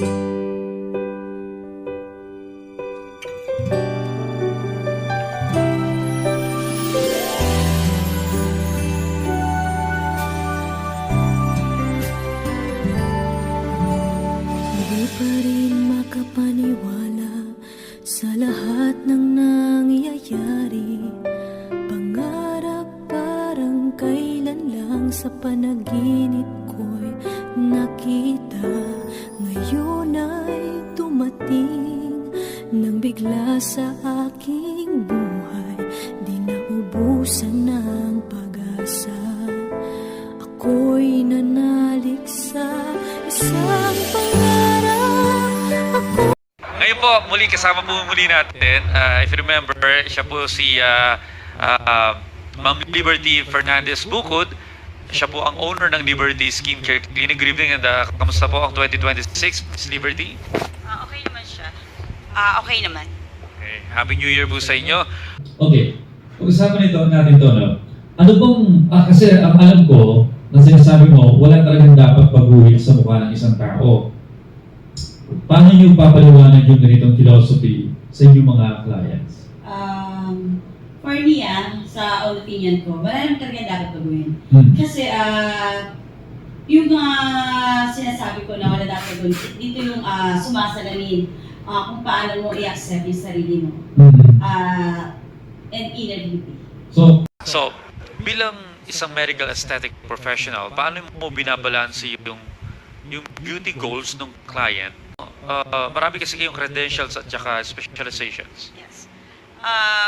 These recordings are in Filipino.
Hindi pa rin makapaniwala sa lahat ng nangyayari. Pangarap parang kailan lang sa panaginip ko'y nakita. Ngayon ay dumating nang bigla sa aking buhay. Di naubusan ng pag-asa. Ako'y nanalik sa isang pangarap. Ngayon po, muli kasama po muli natin. If you remember, siya po si Ma'am Liberty Fernandez Bukod. Siya po ang owner ng Liberty Skincare Clinic. Good evening, and kamusta po ang 2026, Miss Liberty? Okay naman siya. Okay naman. Okay. Happy New Year po sa inyo. Okay, pag-usapan natin ito, no? Ano bang, kasi ang alam ko, na sinasabi mo, wala talagang dapat baguhin sa mukha ng isang tao. Paano niyo papaliwanag yung ganitong philosophy sa inyong mga clients? For me, sa own opinion ko, wala naman talaga dapat baguhin. Kasi, yung sinasabi ko na wala dapat baguhin, dito yung sumasalamin kung paano mo i-accept yung sarili mo. And inner beauty. So, bilang isang medical aesthetic professional, paano mo binabalanse yung beauty goals ng client? Marami kasi kayong credentials at saka specializations. Yes.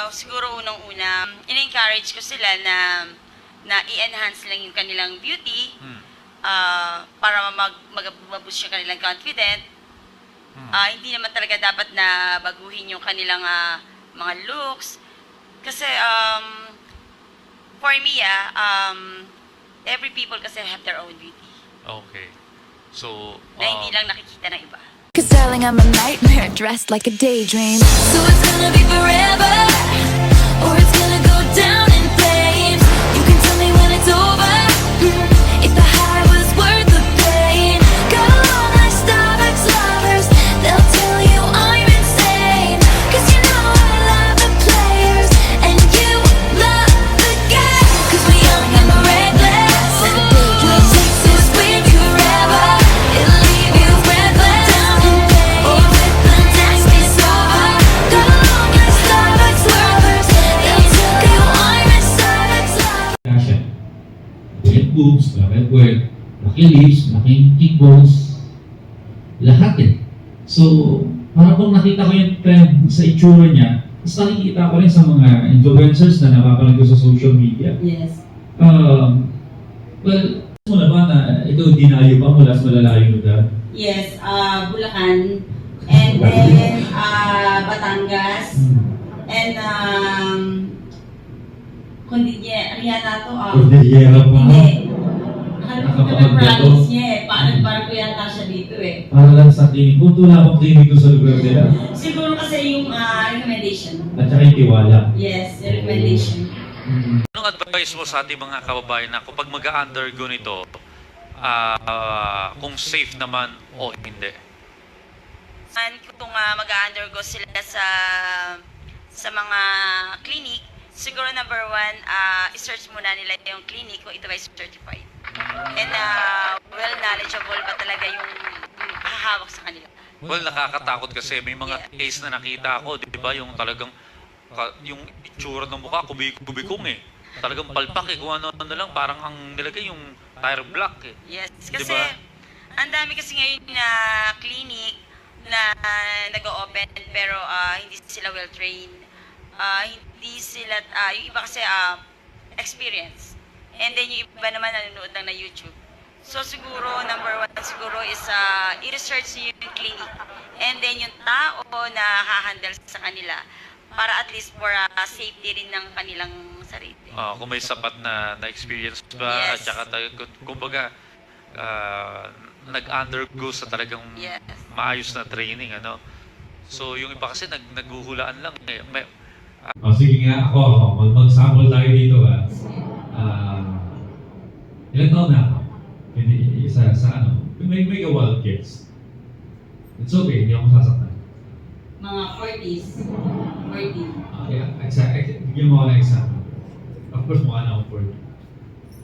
Siguro unang-una, in-encourage ko sila na i-enhance lang yung kanilang beauty para mag-boost yung kanilang confident. Hindi naman talaga dapat na baguhin yung kanilang mga looks. Kasi, for me, every people kasi have their own beauty. Okay. So, Na hindi lang nakikita ng iba. Cause darling, I'm a nightmare dressed like a daydream. So it's gonna be forever, or it's gonna go down in flames. You can tell me when it's over, if the high was worth the pain. Got along like Starbucks lovers, they'll tell you I'm insane. Cause you know I love the players, and you love the game. Cause we're young and we're reckless, we'll take this with you forever. It'll leave you breathless. Boobs, malaki puwet, malaki lips, malaking cheekbones, lahat eh. So, parang kung nakita ko yung trend sa itsura niya, tapos nakikita ko rin sa mga influencers na napapanood ko sa social media. Yes. Well, mo na ba na ito dinayo pa mula sa malalayong lugar? Yes, Bulacan, and then Batangas, and Cordillera to. Cordillera pa? Hindi. Nakalimutan ko ng province niya eh. Parang ko yata siya dito eh. Para lang sa clinic. Kung tula akong clinic sa lugar nila. Siguro kasi yung recommendation. At saka yung tiwala. Yes, yung recommendation. Anong advice mo sa ating mga kababayan na kapag mag-undergo nito, kung safe naman o hindi? Kung mag-undergo sila sa mga clinic, siguro number one, i-search muna nila yung clinic kung ito ay certified. And well knowledgeable ba talaga yung hahawak sa kanila. Well, nakakatakot kasi may mga case na nakita ko, di ba, yung talagang yung itsura ng mukha, kubikong eh. Talagang palpak eh, kung ano lang, parang ang nilagay yung tire block eh. Yes, kasi diba? Ang dami kasi ngayon na clinic na nag-o-open pero hindi sila well-trained. Hindi sila, yung iba kasi experience. And then yung iba naman nanonood lang na YouTube. So siguro, number one siguro is i-research niyo yung clinic. And then yung tao na hahandle sa kanila para at least for safety rin ng kanilang sarili. Kung may sapat na experience ba, Yes. at saka kumbaga, nag-undergo sa talagang Yes. maayos na training, ano? So yung iba kasi naghuhulaan lang eh. Sige nga, ako. Mag-sample tayo dito. Ilan taon na ako? Sa ano? May wild kids. It's okay, hindi ako sasaktan. Mga 40s. 40. Okay, bigyan mo ako ng example. Of course, mukha na ako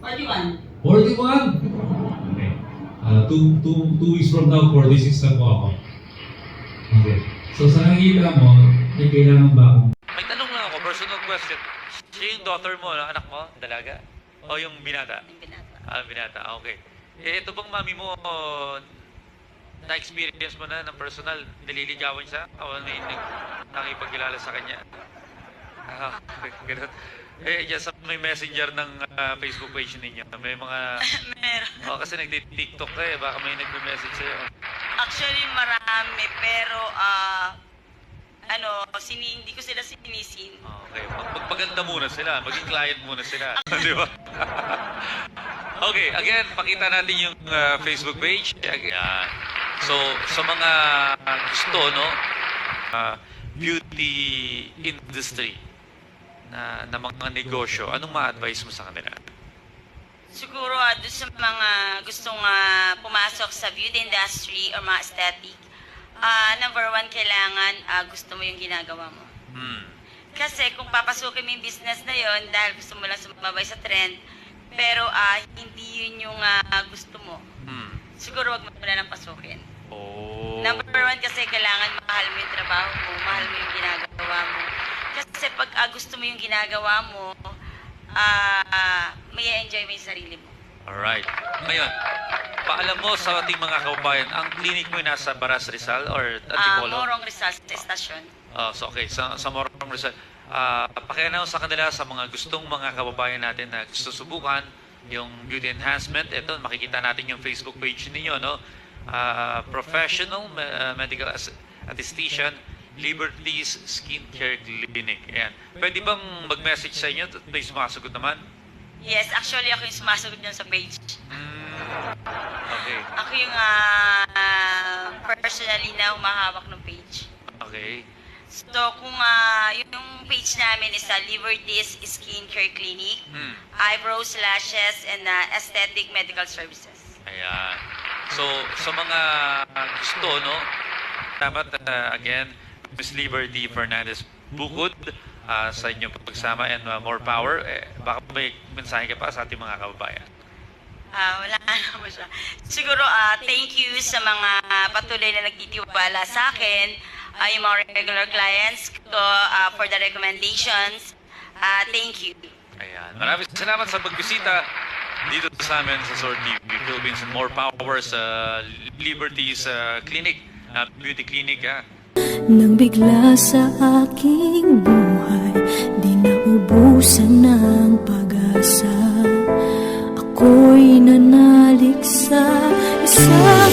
41. 41! Okay. Two weeks from now, 46 na po ako. Okay. So sa nakikita mo, may kailangan ba akong May tanong lang ako, personal question. Siya yung daughter mo, no? Anak mo, dalaga? O yung binata? Yung binata. Binata, okay. Ito bang mami mo, na-experience mo na ng personal, nililigawan siya? O may nakipagkilala sa kanya? Okay, ganun. Dyan sa may messenger ng Facebook page ninyo, may mga... Meron. Kasi nagdi-TikTok ka baka may nagme-message sa'yo. Actually, marami. Pero, hindi ko sila sinisin. Okay, magpaganda muna sila, maging client muna sila. Di ba? Okay, again, pakita natin yung Facebook page. Ayan. So, sa mga gusto, no, beauty industry na mga negosyo, anong ma-advise mo sa kanila? Siguro, doon sa mga gustong pumasok sa beauty industry or mga aesthetic, number one, kailangan gusto mo yung ginagawa mo. Kasi kung papasukin mo yung business na yon dahil gusto mo lang sumabay sa trend, pero hindi yun yung gusto mo, siguro wag mo na lang pasukin. Oh. Number one, kasi kailangan mahal mo yung trabaho mo, mahal mo yung ginagawa mo. Kasi pag gusto mo yung ginagawa mo, may enjoy mo yung sarili mo. Alright. Ngayon, paalam mo sa ating mga kababayan, ang clinic mo ay nasa Baras Rizal or Antipolo? Morong Rizal Station. So okay, sa Morong Rizal. Pakianaw sa kanila sa mga gustong mga kababayan natin na gusto subukan yung beauty enhancement. Ito, makikita natin yung Facebook page ninyo, no? Professional Medical Attestation Liberties Skincare Clinic. Ayan. Pwede bang mag-message sa inyo at may sumasagot naman? Yes, actually ako yung sumasagot dyan sa page. Okay. Ako yung personally na humahawak ng page. Okay. So kung yung page namin is Liberties Skincare Clinic, eyebrows, lashes, and aesthetic medical services. Ayan. So, sa mga gusto, no? Dapat, again, Miss Liberty Fernandez Bukod, sa inyong pagsama and more power. Baka may mensahe ka pa sa ating mga kababayan. Wala naman siya. Siguro, thank you sa mga patuloy na nagtitiwala sa akin, yung mga regular clients ko for the recommendations. Thank you. Ayan. Maraming salamat sa pagbisita dito sa amin sa Sword TV Philippines and more power sa Liberty's Clinic, Beauty Clinic. Nang bigla sa aking buhay, di naubusan ng pag-asa. Ako'y nanalik sa isang